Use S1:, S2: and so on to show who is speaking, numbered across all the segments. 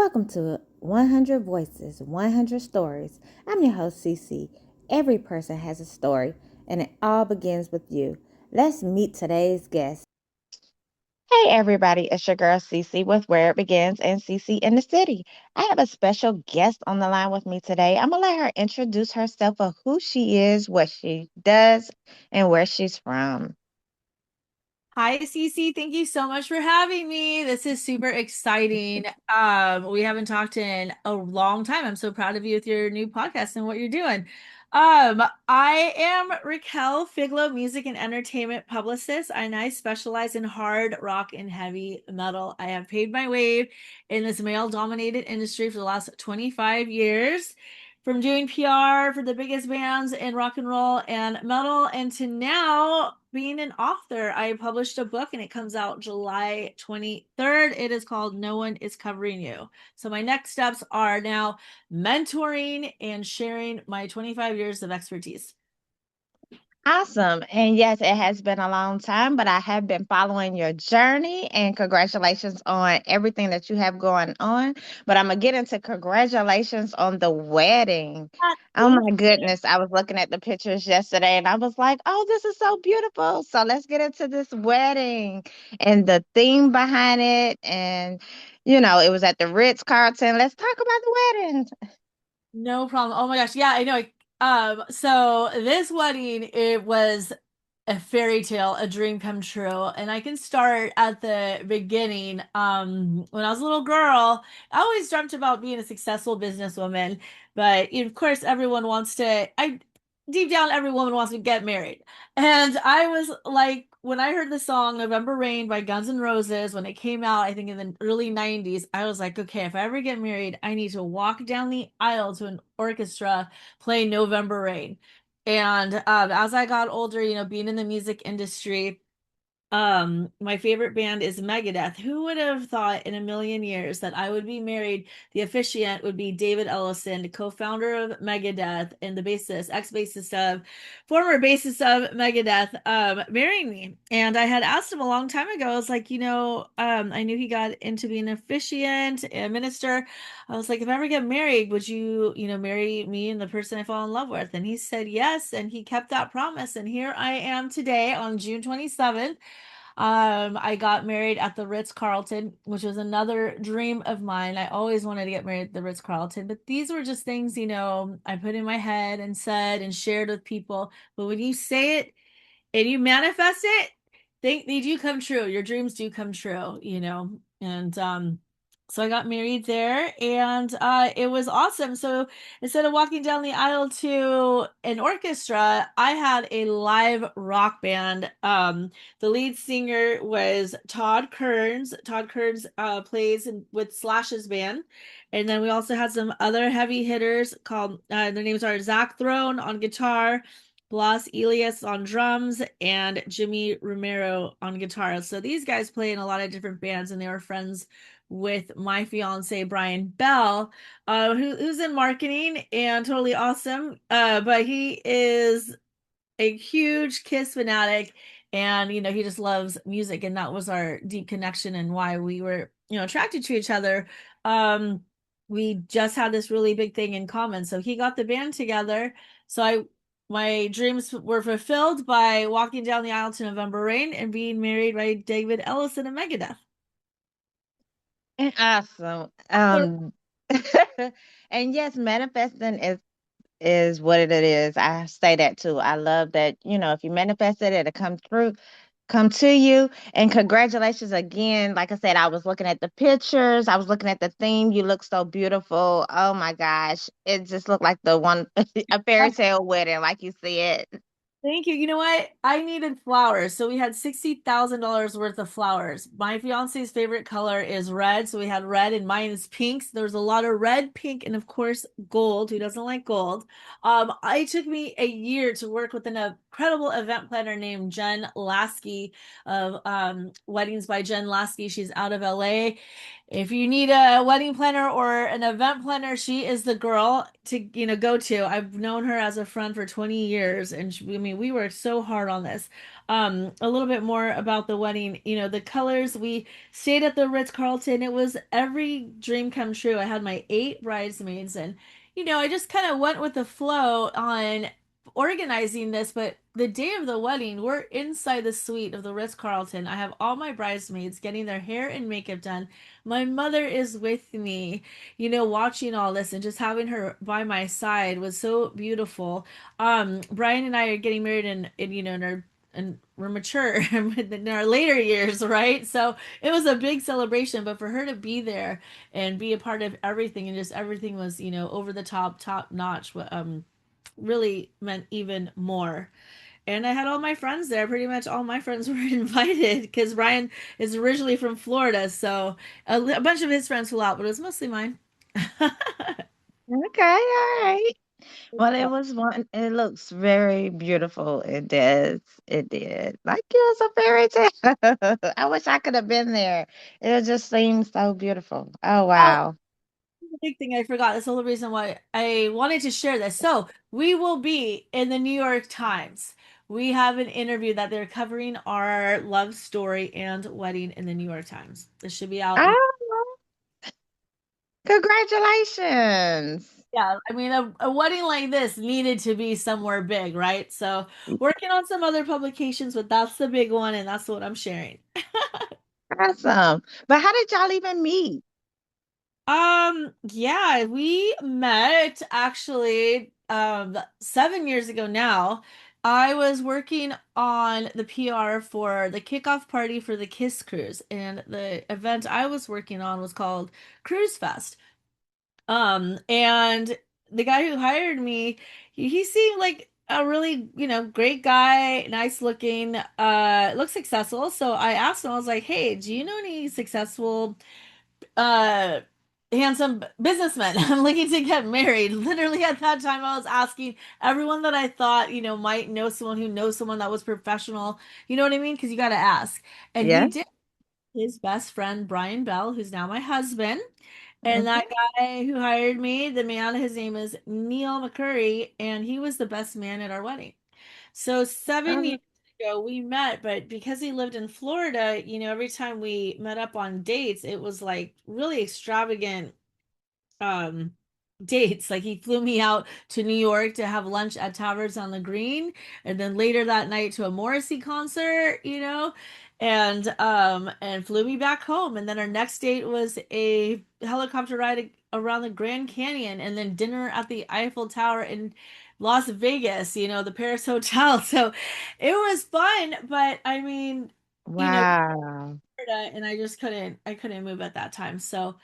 S1: Welcome to 100 Voices, 100 Stories. I'm your host, Cece. Every person has a story, and it all begins with you. Let's meet today's guest.
S2: Hey everybody, it's your girl Cece with Where It Begins and Cece in the City. I have a special guest on the line with me today. I'm gonna let her introduce herself of who she is, what she does, and where she's from.
S3: Hi, Cece. Thank you so much for having me. This is super exciting. We haven't talked in a long time. I'm so proud of you with your new podcast and what you're doing. I am Raquel Figlo, music and entertainment publicist, and I specialize in hard rock and heavy metal. I have paid my way in this male-dominated industry for the last 25 years. From doing PR for the biggest bands in rock and roll and metal, and to now being an author. I published a book and it comes out July 23rd. It is called No One Is Covering You. So, my next steps are now mentoring and sharing my 25 years of expertise.
S2: Awesome. And yes, it has been a long time, but I have been following your journey and congratulations on everything that you have going on. But I'm going to get into congratulations on the wedding. Oh
S3: Thank
S2: my goodness. I was looking at the pictures yesterday and I was like, oh, this is so beautiful. So let's get into this wedding and the theme behind it. And, it was at the Ritz Carlton. Let's talk about the wedding.
S3: No problem. Oh my gosh. Yeah, I know. So this wedding, it was a fairy tale, a dream come true. And I can start at the beginning. When I was a little girl, I always dreamt about being a successful businesswoman. But of course, deep down, every woman wants to get married. And I was like, when I heard the song November Rain by Guns N' Roses, when it came out, I think in the early 90s, I was like, okay, if I ever get married, I need to walk down the aisle to an orchestra playing November Rain. And as I got older, being in the music industry, my favorite band is Megadeth. Who would have thought in a million years that I would be married? The officiant would be David Ellison, the co-founder of Megadeth and the former bassist of Megadeth, marrying me. And I had asked him a long time ago. I was like, I knew he got into being an officiant, a minister. I was like, if I ever get married, would you, marry me and the person I fall in love with? And he said yes, and he kept that promise. And here I am today on June 27th. I got married at the Ritz-Carlton, which was another dream of mine. I always wanted to get married at the Ritz-Carlton, but these were just things, I put in my head and said and shared with people. But when you say it and you manifest it, they do come true. Your dreams do come true. And so I got married there and it was awesome. So instead of walking down the aisle to an orchestra, I had a live rock band. The lead singer was Todd Kearns. Todd Kearns plays with Slash's band. And then we also had some other heavy hitters called their names are Zach Throne on guitar, Blas Elias on drums, and Jimmy Romero on guitar. So these guys play in a lot of different bands, and they were friends with my fiance Brian Bell, who's in marketing and totally awesome. But he is a huge Kiss fanatic, and he just loves music, and that was our deep connection and why we were attracted to each other. Um, we just had this really big thing in common, so he got the band together. So I my dreams were fulfilled by walking down the aisle to November Rain and being married by David Ellison and Megadeth.
S2: Awesome. And yes, manifesting is what it is. I say that too. I love that, if you manifest it, it'll come true, come to you. And congratulations again. Like I said, I was looking at the pictures, I was looking at the theme. You look so beautiful. Oh my gosh. It just looked like the one a fairy tale wedding, like you said.
S3: Thank you. You know what? I needed flowers. So we had $60,000 worth of flowers. My fiance's favorite color is red. So we had red and mine is pink. So there was a lot of red, pink, and of course, gold. Who doesn't like gold? It took me a year to work with an incredible event planner named Jen Lasky of Weddings by Jen Lasky. She's out of LA. If you need a wedding planner or an event planner, she is the girl to go to. I've known her as a friend for 20 years, and mean, we worked so hard on this. A little bit more about the wedding, the colors. We stayed at the Ritz-Carlton. It was every dream come true. I had my 8 bridesmaids, and I just kind of went with the flow on organizing this, but the day of the wedding, we're inside the suite of the Ritz-Carlton. I have all my bridesmaids getting their hair and makeup done. My mother is with me, watching all this, and just having her by my side was so beautiful. Brian and I are getting married and we're mature in our later years, right? So it was a big celebration, but for her to be there and be a part of everything, and just everything was, over the top, top notch, really meant even more. And I had all my friends there. Pretty much all my friends were invited because Ryan is originally from Florida. So a bunch of his friends flew out, but it was mostly mine.
S2: Okay, all right. Well, it was one. It looks very beautiful. It does. It did. Like it was a fairy tale. I wish I could have been there. It just seems so beautiful. Oh
S3: Oh,
S2: wow.
S3: the big thing I forgot. That's the whole reason why I wanted to share this. So we will be in the New York Times. We have an interview that they're covering our love story and wedding in the New York Times. This should be out in.
S2: Oh, congratulations.
S3: Yeah, I mean, a wedding like this needed to be somewhere big, right? So, working on some other publications, but that's the big one, and that's what I'm sharing.
S2: Awesome. But how did y'all even meet?
S3: Yeah, we met actually 7 years ago now. I was working on the PR for the kickoff party for the Kiss Cruise, and the event I was working on was called Cruise Fest. And the guy who hired me, he seemed like a really, great guy, nice looking, looks successful. So I asked him, I was like, "Hey, do you know any successful, uh, handsome businessmen? I'm looking to get married." Literally at that time, I was asking everyone that I thought, might know someone who knows someone that was professional. You know what I mean? Because you got to ask. And he
S2: Yeah.
S3: did. His best friend, Brian Bell, who's now my husband. And that
S2: Mhm.
S3: guy who hired me, the man, his name is Neil McCurry, and he was the best man at our wedding. So 7 years
S2: Oh,
S3: ago we met, but because he lived in Florida, every time we met up on dates, it was like really extravagant um dates. Like he flew me out to New York to have lunch at Towers on the Green, and then later that night to a Morrissey concert, and flew me back home. And then our next date was a helicopter ride around the Grand Canyon, and then dinner at the Eiffel Tower in Las Vegas, the Paris Hotel. So it was fun, but I mean,
S2: wow.
S3: Florida, and I couldn't move at that time. So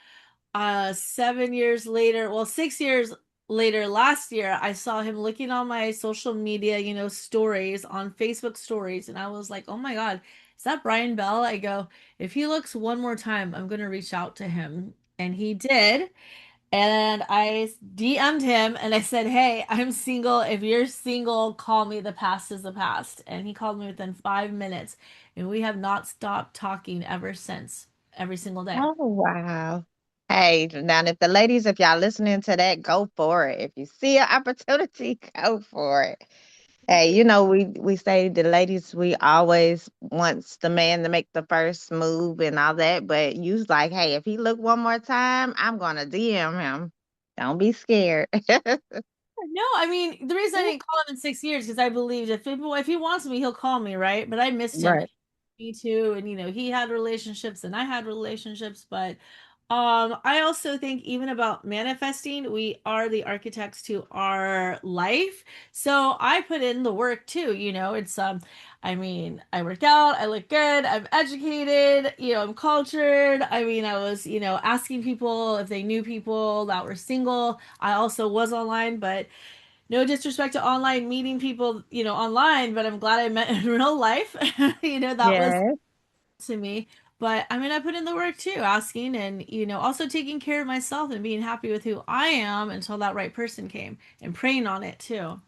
S3: 7 years later, well, 6 years later, last year, I saw him looking on my social media, stories on Facebook stories, and I was like, oh my God, is that Brian Bell? I go, if he looks one more time, I'm gonna reach out to him. And he did. And I DM'd him and I said, "Hey, I'm single. If you're single, call me. The past is the past." And he called me within 5 minutes. And we have not stopped talking ever since, every single day.
S2: Oh wow. Hey, now if the ladies, if y'all listening to that, go for it. If you see an opportunity, go for it. Hey, we say the ladies, we always wants the man to make the first move and all that, but you's like, hey, if he look one more time, I'm gonna DM him. Don't be scared.
S3: No, I mean, the reason I didn't call him in 6 years because I believed if he wants me, he'll call me, right? But I missed him.
S2: Right.
S3: Me too. And he had relationships and I had relationships, but I also think even about manifesting, we are the architects to our life. So I put in the work too, it's I mean, I work out, I look good, I'm educated, I'm cultured. I mean, I was, asking people if they knew people that were single. I also was online, but no disrespect to online meeting people, online, but I'm glad I met in real life. That was
S2: Yes.
S3: to me. But I mean, I put in the work too, asking and, also taking care of myself and being happy with who I am until that right person came and praying on it too.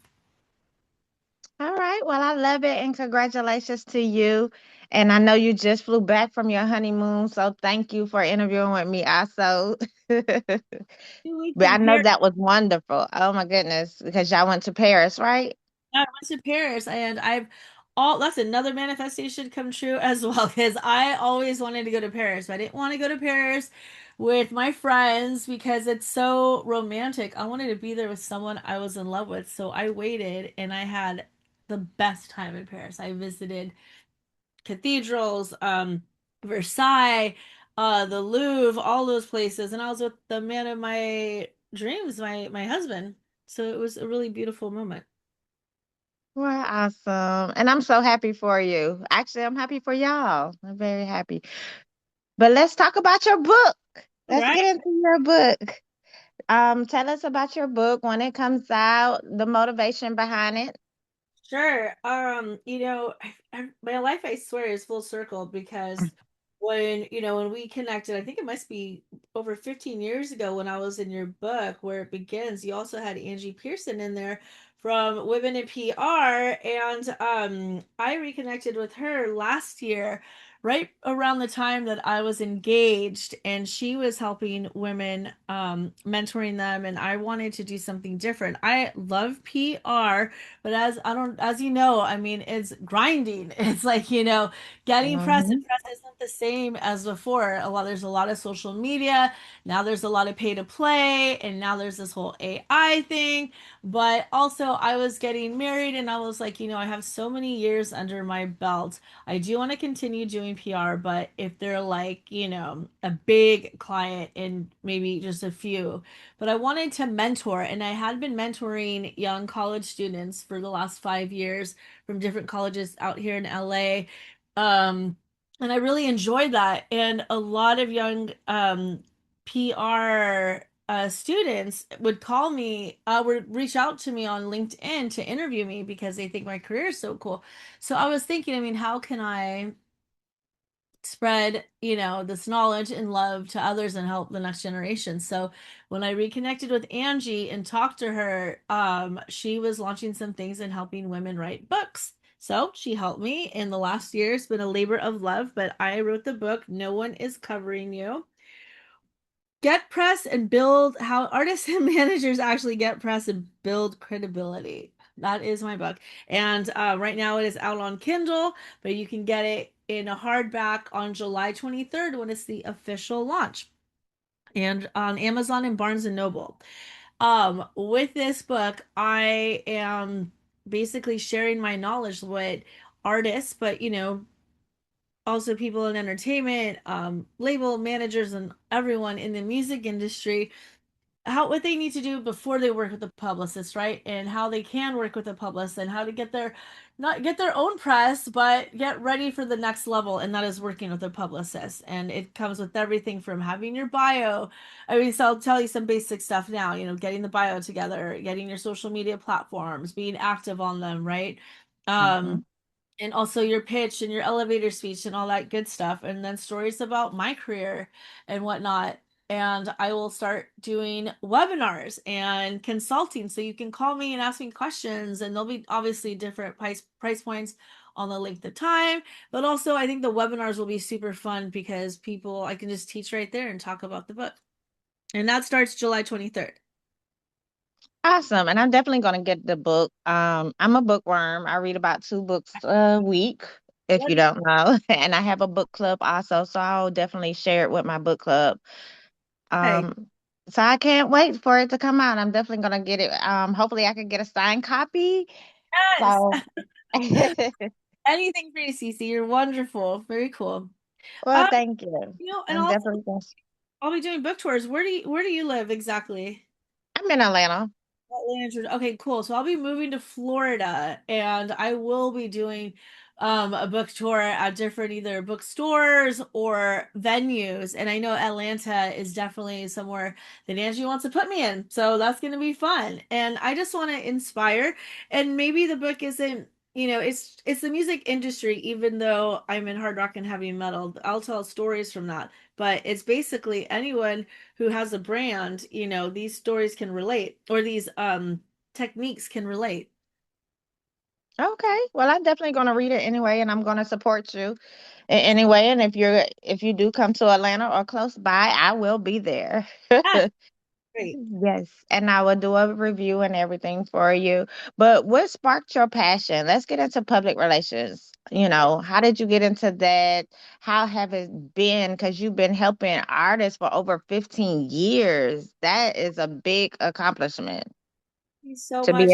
S2: All right. Well, I love it and congratulations to you. And I know you just flew back from your honeymoon, so thank you for interviewing with me also. But
S3: 2 weeks
S2: I
S3: in
S2: know
S3: Paris.
S2: that was wonderful. Oh my goodness, because y'all went to Paris, right?
S3: I went to Paris and I've all that's another manifestation come true as well because I always wanted to go to Paris, but I didn't want to go to Paris with my friends because it's so romantic. I wanted to be there with someone I was in love with. So I waited and I had the best time in Paris. I visited cathedrals, Versailles, the Louvre, all those places, and I was with the man of my dreams, my husband. So it was a really beautiful moment.
S2: Well, awesome. And I'm so happy for you. Actually, I'm happy for y'all. I'm very happy. But let's talk about your book. Let's
S3: Right?
S2: get into your book. Tell us about your book, when it comes out, the motivation behind it.
S3: Sure. My life, I swear, is full circle because when we connected, I think it must be over 15 years ago when I was in your book where it begins. You also had Angie Pearson in there from Women in PR, and I reconnected with her last year, right around the time that I was engaged, and she was helping women, mentoring them, and I wanted to do something different. I love PR. But as you know, I mean, it's grinding. It's like, getting press and
S2: Hmm.
S3: press isn't the same as before. There's a lot of social media. Now there's a lot of pay to play, and now there's this whole AI thing. But also, I was getting married, and I was like, I have so many years under my belt. I do want to continue doing PR, but if they're like, a big client and maybe just a few, but I wanted to mentor, and I had been mentoring young college students for the last 5 years from different colleges out here in LA. Um, and I really enjoyed that. And a lot of young PR students would call me, would reach out to me on LinkedIn to interview me because they think my career is so cool. So I was thinking, I mean, how can I spread, this knowledge and love to others and help the next generation. So when I reconnected with Angie and talked to her, she was launching some things and helping women write books. So she helped me in the last year. It's been a labor of love, but I wrote the book, No One is Covering You. Get press and build how artists and managers actually get press and build credibility. That is my book. And right now it is out on Kindle, but you can get it in a hardback on July 23rd when it's the official launch, and on Amazon and Barnes and Noble. With this book, I am basically sharing my knowledge with artists, but also people in entertainment, label managers, and everyone in the music industry, how what they need to do before they work with a publicist, right? And how they can work with a publicist and how to get their not get their own press, but get ready for the next level, and that is working with a publicist. And it comes with everything from having your bio. I mean, so I'll tell you some basic stuff now, getting the bio together, getting your social media platforms, being active on them, right?
S2: Hmm.
S3: Um, and also your pitch and your elevator speech and all that good stuff, and then stories about my career and whatnot. And I will start doing webinars and consulting, so you can call me and ask me questions, and there'll be obviously different price points on the length of time. But also, I think the webinars will be super fun because people I can just teach right there and talk about the book. And that starts July 23rd.
S2: Awesome. And I'm definitely going to get the book. I'm a bookworm. I read about 2 books a week, if you don't know. And I have a book club also. So I'll definitely share it with my book club.
S3: Okay.
S2: Um, so I can't wait for it to come out. I'm definitely going to get it. Hopefully I can get a signed copy.
S3: Yes.
S2: So,
S3: Anything for you, Cece. You're wonderful. Very cool.
S2: well,
S3: Um,
S2: thank you.
S3: and
S2: I'm
S3: also
S2: definitely going to.
S3: I'll be doing book tours. Where do you live exactly?
S2: I'm in Atlanta.
S3: Atlanta, Georgia. Okay, cool. So I'll be moving to Florida, and I will be doing a book tour at different either bookstores or venues. And I know Atlanta is definitely somewhere that Angie wants to put me in. So that's going to be fun. And I just want to inspire, and maybe the book isn't, it's the music industry, even though I'm in hard rock and heavy metal. I'll tell stories from that. But it's basically anyone who has a brand, these stories can relate, or these techniques can relate.
S2: Okay. Well, I'm definitely going to read it anyway, and I'm going to support you anyway. And if you do come to Atlanta or close by, I will be there.
S3: Great.
S2: Yes, and I will do a review and everything for you. But what sparked your passion? Let's get into public relations. How did you get into that? How have it been? Because you've been helping artists for over 15 years. That is a big accomplishment
S3: Thank you so
S2: to be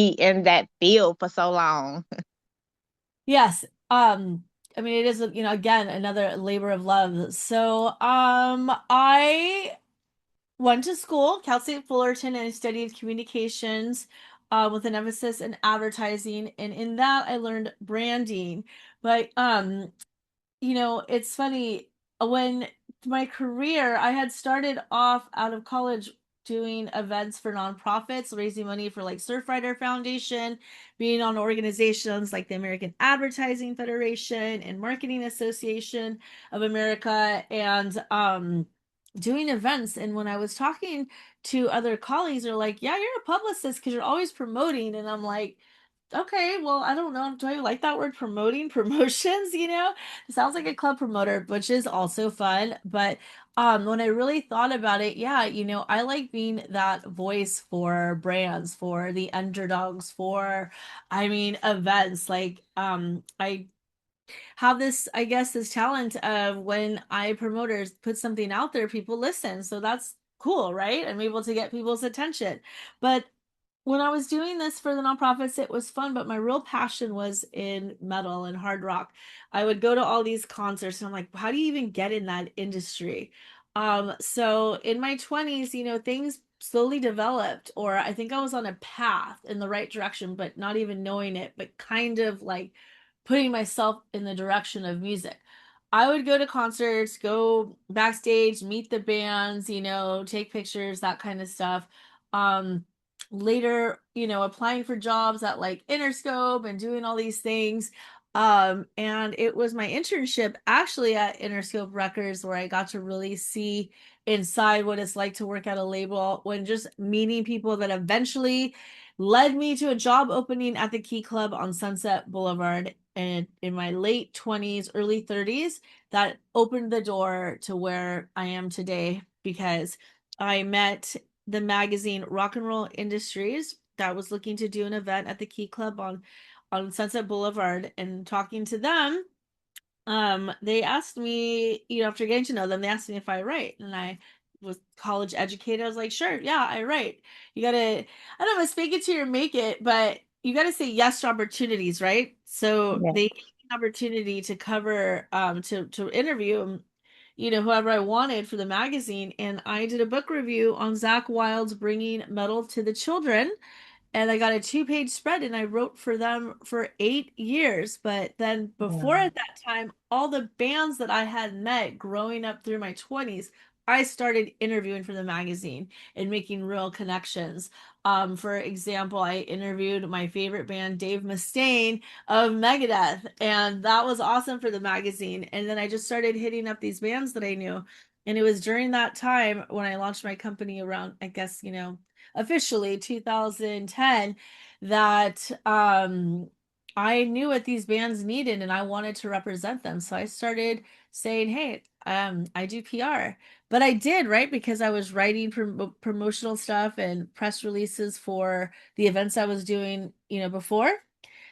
S3: much.
S2: in that field for so long.
S3: Yes. I mean, it is, again, another labor of love. So, I went to school, Cal State Fullerton, and I studied communications, with an emphasis in advertising. And in that, I learned branding. But it's funny when my career, I had started off out of college doing events for nonprofits, raising money for like Surfrider Foundation, being on organizations like the American Advertising Federation and Marketing Association of America, and doing events. And when I was talking to other colleagues, they're like, "Yeah, you're a publicist because you're always promoting." And I'm like, okay, well, I don't know. Do I like that word promoting? Promotions, It sounds like a club promoter, which is also fun. But when I really thought about it, yeah, I like being that voice for brands, for the underdogs, for, I mean, events. Like, I have this, I guess, this talent of when I promoters put something out there, people listen. So that's cool, right? I'm able to get people's attention. But when I was doing this for the nonprofits, it was fun, but my real passion was in metal and hard rock. I would go to all these concerts and I'm like, how do you even get in that industry? So in my 20s, things slowly developed, or I think I was on a path in the right direction, but not even knowing it, but kind of like putting myself in the direction of music. I would go to concerts, go backstage, meet the bands, take pictures, that kind of stuff. Later, applying for jobs at like Interscope and doing all these things. And it was my internship actually at Interscope Records where I got to really see inside what it's like to work at a label, when just meeting people that eventually led me to a job opening at the Key Club on Sunset Boulevard, and in my late 20s, early 30s, that opened the door to where I am today, because I met the magazine Rock and Roll Industries that was looking to do an event at the Key Club on Sunset Boulevard. And talking to them, they asked me, after getting to know them, they asked me if I write, and I was college educated. I was like, sure, yeah, I write. You gotta, I don't know if fake it till you make it, but you gotta say yes to opportunities, right? So
S2: Yeah.
S3: they gave me an opportunity to cover, to interview, whoever I wanted for the magazine, and I did a book review on Zach Wilde's Bringing Metal to the Children, and I got a 2-page spread, and I wrote for them for 8 years. But then before,
S2: Wow.
S3: at that time, all the bands that I had met growing up through my 20s, I started interviewing for the magazine and making real connections. For example, I interviewed my favorite band, Dave Mustaine of Megadeth, and that was awesome for the magazine. And then I just started hitting up these bands that I knew. And it was during that time when I launched my company around, I guess, officially 2010, that I knew what these bands needed and I wanted to represent them. So I started saying, hey, I do PR. But I did, right? Because I was writing promotional stuff and press releases for the events I was doing, before.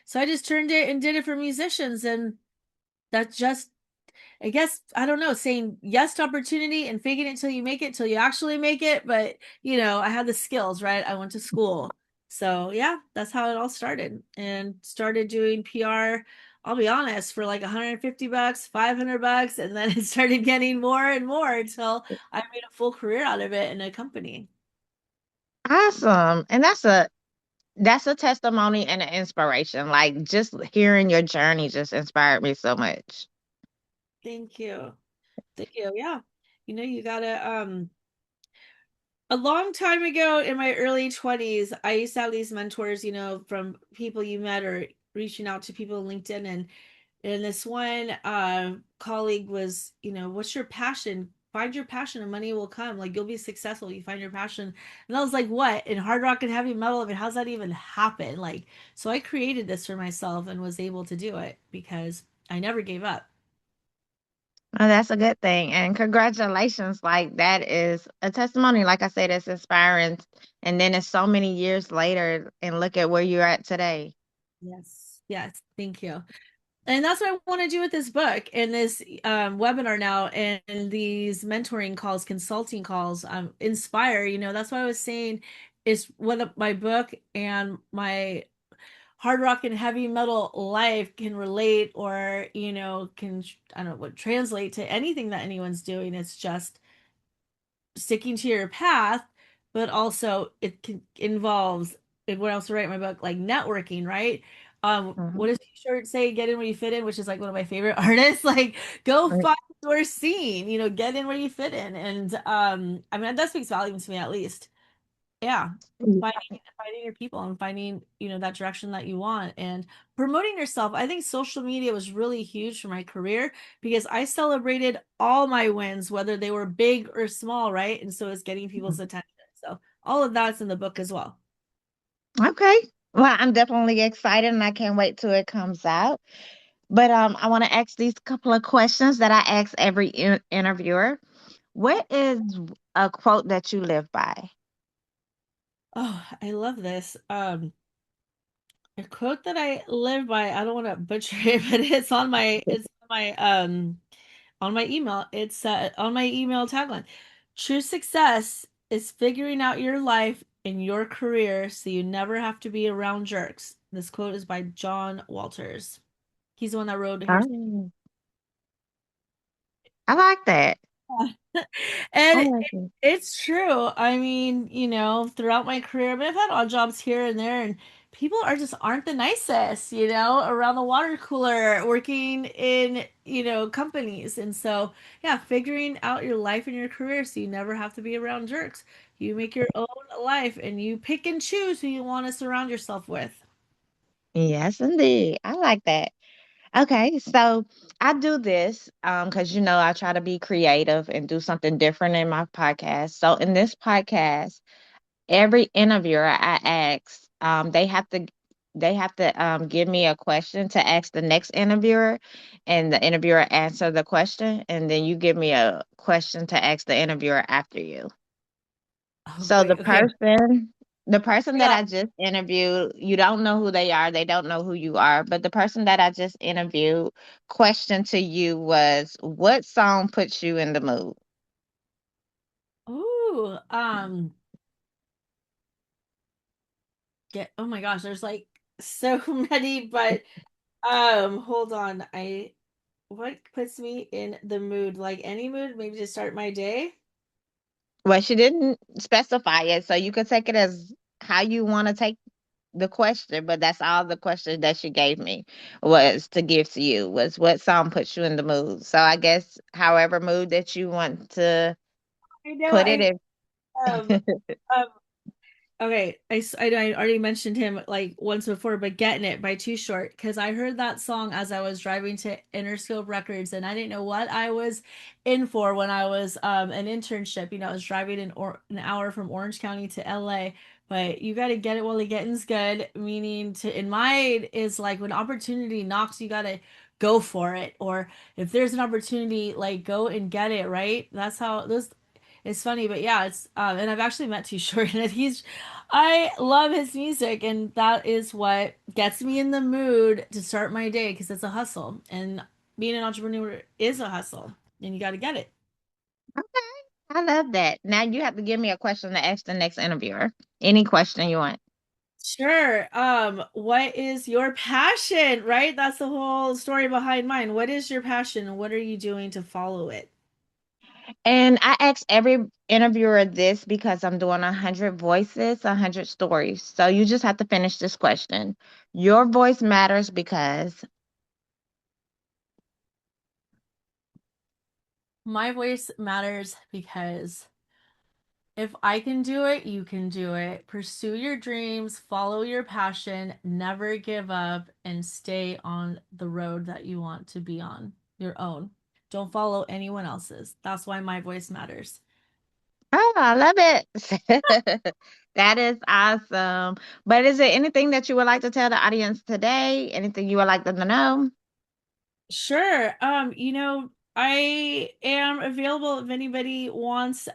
S3: So I just turned it and did it for musicians. And that just, I guess, I don't know, saying yes to opportunity and faking it till you make it, till you actually make it. But, I had the skills, right? I went to school. So, yeah, that's how it all started, and started doing PR. I'll be honest, for like 150 bucks, 500 bucks. And then it started getting more and more until I made a full career out of it in a company.
S2: Awesome. And that's a testimony and an inspiration. Like just hearing your journey just inspired me so much.
S3: Thank you. Thank you. Yeah. You gotta, a long time ago in my early 20s, I used to have these mentors, from people you met or reaching out to people on LinkedIn. And this one colleague was, what's your passion? Find your passion and money will come. Like, you'll be successful. You find your passion. And I was like, what? In hard rock and heavy metal? I mean, how's that even happen? Like, so I created this for myself and was able to do it because I never gave up.
S2: Well, that's a good thing. And congratulations. Like, that is a testimony. Like I said, it's inspiring. And then it's so many years later, and look at where you're at today.
S3: Yes. Yes. Thank you. And that's what I want to do with this book and this webinar now and these mentoring calls, consulting calls, inspire, that's what I was saying is what my book and my hard rock and heavy metal life can relate or, can, I don't know what, translate to anything that anyone's doing. It's just sticking to your path, but also it can involves what else to write in my book, like networking, right? What
S2: Mhm.
S3: does T-shirt say? Get in where you fit in, which is like one of my favorite artists. Like, go find your scene, get in where you fit in. And I mean that speaks volumes to me at least. Yeah. Finding your people and finding, that direction that you want and promoting yourself. I think social media was really huge for my career because I celebrated all my wins, whether they were big or small, right? And so it's getting people's attention. So all of that's in the book as well.
S2: Okay. Well, I'm definitely excited and I can't wait till it comes out. But I want to ask these couple of questions that I ask every interviewer. What is a quote that you live by?
S3: Oh, I love this. A quote that I live by, I don't want to butcher it, but it's on my email. It's on my email tagline. True success is figuring out your life and your career so you never have to be around jerks. This quote is by John Walters. He's the one that wrote Here's
S2: Oh, I like that. I
S3: And
S2: like it.
S3: it's true. I mean, throughout my career, I mean, I've had odd jobs here and there, and people aren't the nicest, around the water cooler, working in, companies. And so, yeah, figuring out your life and your career so you never have to be around jerks. You make your own life and you pick and choose who you want to surround yourself with.
S2: Yes, indeed. I like that. Okay, so I do this because I try to be creative and do something different in my podcast. So in this podcast, every interviewer I ask, they have to give me a question to ask the next interviewer, and the interviewer answer the question, and then you give me a question to ask the interviewer after you.
S3: Oh,
S2: So
S3: great. Okay.
S2: the person that
S3: Yeah.
S2: I just interviewed, you don't know who they are, they don't know who you are, but the person that I just interviewed, question to you was, what song puts you in the mood?
S3: Ooh, oh my gosh, there's like so many, but hold on. What puts me in the mood? Like any mood, maybe to start my day?
S2: Well, she didn't specify it, so you could take it as how you want to take the question, but that's all the question that she gave me was to give to you was what song puts you in the mood. So I guess however mood that you want to
S3: I know
S2: put it in.
S3: um um okay, I already mentioned him like once before, but Getting It by Too Short, because I heard that song as I was driving to Interscope Records, and I didn't know what I was in for when I was an internship. I was driving an hour from Orange County to LA, but you got to get it while the getting's good, meaning to in mine is like when opportunity knocks, you got to go for it, or if there's an opportunity, like go and get it, right? That's how those it's funny, but yeah, it's and I've actually met Too Short, and I love his music, and that is what gets me in the mood to start my day because it's a hustle, and being an entrepreneur is a hustle, and you got to get it.
S2: Okay, I love that. Now you have to give me a question to ask the next interviewer. Any question you want.
S3: Sure. What is your passion, right? That's the whole story behind mine. What is your passion, and what are you doing to follow it?
S2: And I ask every interviewer this because I'm doing 100 voices, 100 stories. So you just have to finish this question. Your voice matters because,
S3: My voice matters because if I can do it, you can do it. Pursue your dreams, follow your passion, never give up, and stay on the road that you want to be on, your own. Don't follow anyone else's. That's why my voice matters.
S2: oh, I love it. That is awesome. But is there anything that you would like to tell the audience today? Anything you would like them to know?
S3: Sure. I am available if anybody wants.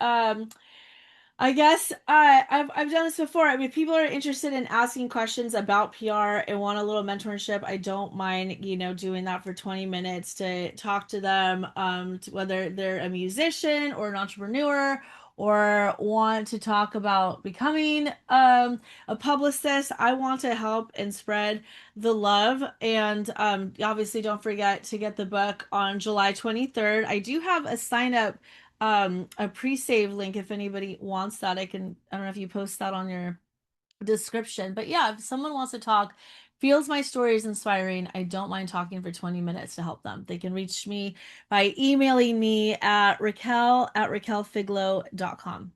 S3: I guess I've done this before. I mean, if people are interested in asking questions about PR and want a little mentorship, I don't mind, doing that for 20 minutes to talk to them, whether they're a musician or an entrepreneur or want to talk about becoming a publicist. I want to help and spread the love. And obviously, don't forget to get the book on July 23rd. I do have a sign up a pre-save link if anybody wants that. I don't know if you post that on your description, but yeah, if someone wants to talk, feels my story is inspiring, I don't mind talking for 20 minutes to help them. They can reach me by emailing me at raquel@raquelfiglo.com.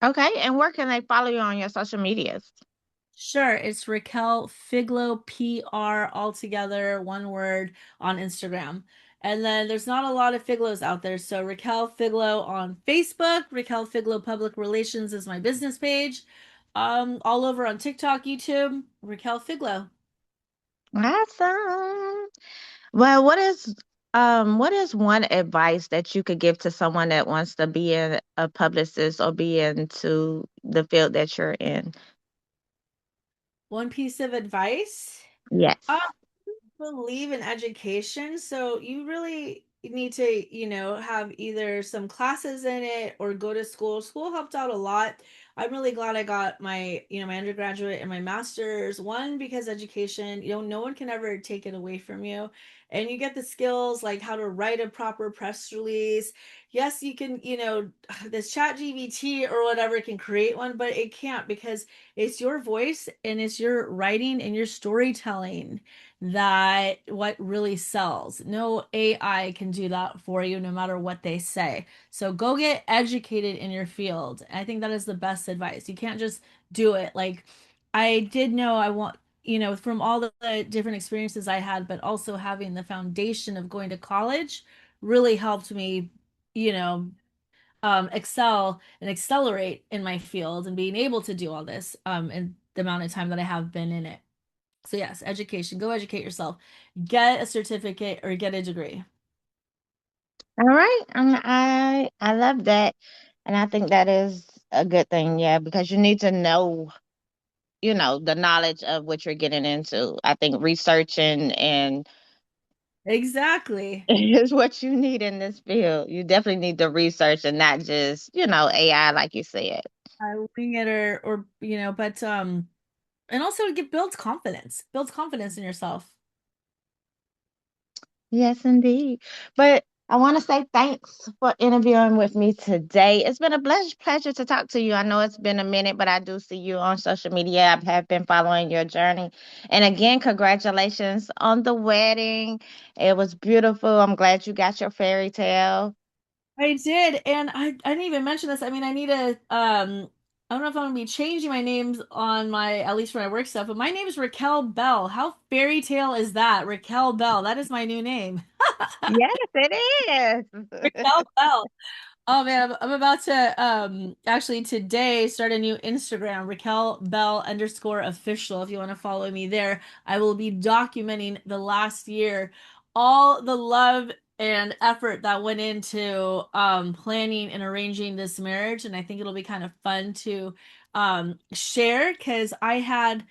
S2: Okay, and where can they follow you on your social medias?
S3: Sure, it's Raquel Figlo, PR, all together, one word, on Instagram. And then there's not a lot of Figlos out there. So Raquel Figlo on Facebook, Raquel Figlo Public Relations is my business page. All over on TikTok, YouTube, Raquel Figlo.
S2: Awesome. Well, what is one advice that you could give to someone that wants to be a publicist or be into the field that you're in?
S3: One piece of advice.
S2: Yes.
S3: Believe in education, so you really need to, have either some classes in it or go to school. School helped out a lot. I'm really glad I got my undergraduate and my master's. One, because education, no one can ever take it away from you. And you get the skills like how to write a proper press release. Yes, you can, this chat GBT or whatever can create one, but it can't because it's your voice and it's your writing and your storytelling that what really sells. No AI can do that for you, no matter what they say. So go get educated in your field. I think that is the best advice. You can't just do it. Like I did know I want, from all the different experiences I had, but also having the foundation of going to college really helped me, you know, excel and accelerate in my field and being able to do all this in the amount of time that I have been in it. So yes, education. Go educate yourself. Get a certificate or get a degree.
S2: All right. I love that. And I think that is a good thing, yeah, because you need to know, the knowledge of what you're getting into. I think researching and
S3: Exactly.
S2: is what you need in this field. You definitely need the research and not just, AI like you said.
S3: I wing it or but and also it builds confidence. Builds confidence in yourself.
S2: Yes, indeed. But I want to say thanks for interviewing with me today. It's been a pleasure to talk to you. I know it's been a minute, but I do see you on social media. I have been following your journey. And again, congratulations on the wedding. It was beautiful. I'm glad you got your fairy tale.
S3: I did, and I didn't even mention this. I mean, I need to I don't know if I'm gonna be changing my names on my at least for my work stuff, but my name is Raquel Bell. How fairy tale is that? Raquel Bell. That is my new name.
S2: Yes, it is.
S3: Raquel Bell. Oh man, I'm about to actually today start a new Instagram, Raquel Bell _official. If you want to follow me there, I will be documenting the last year, all the love and effort that went into planning and arranging this marriage. And I think it'll be kind of fun to share because I had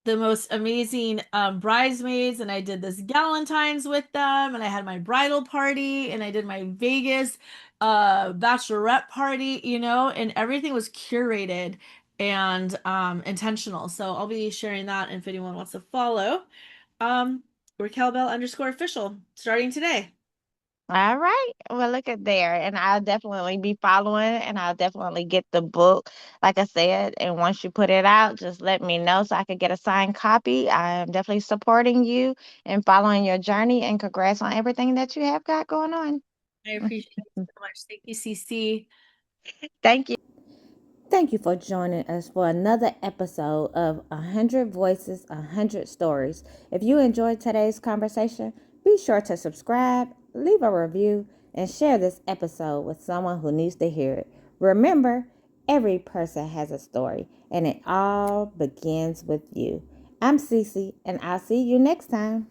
S3: the most amazing bridesmaids, and I did this galentine's with them, and I had my bridal party, and I did my Vegas bachelorette party, and everything was curated and intentional. So I'll be sharing that if anyone wants to follow. um Raquel Bell _official starting today.
S2: All right. Well, look at there. And I'll definitely be following and I'll definitely get the book, like I said. And once you put it out, just let me know so I could get a signed copy. I am definitely supporting you and following your journey. And congrats on everything that you have got going on.
S3: I appreciate it so much. Thank you, Cece.
S2: Thank you.
S1: Thank you for joining us for another episode of 100 Voices, 100 Stories. If you enjoyed today's conversation, be sure to subscribe, leave a review, and share this episode with someone who needs to hear it. Remember, every person has a story, and it all begins with you. I'm Cece, and I'll see you next time.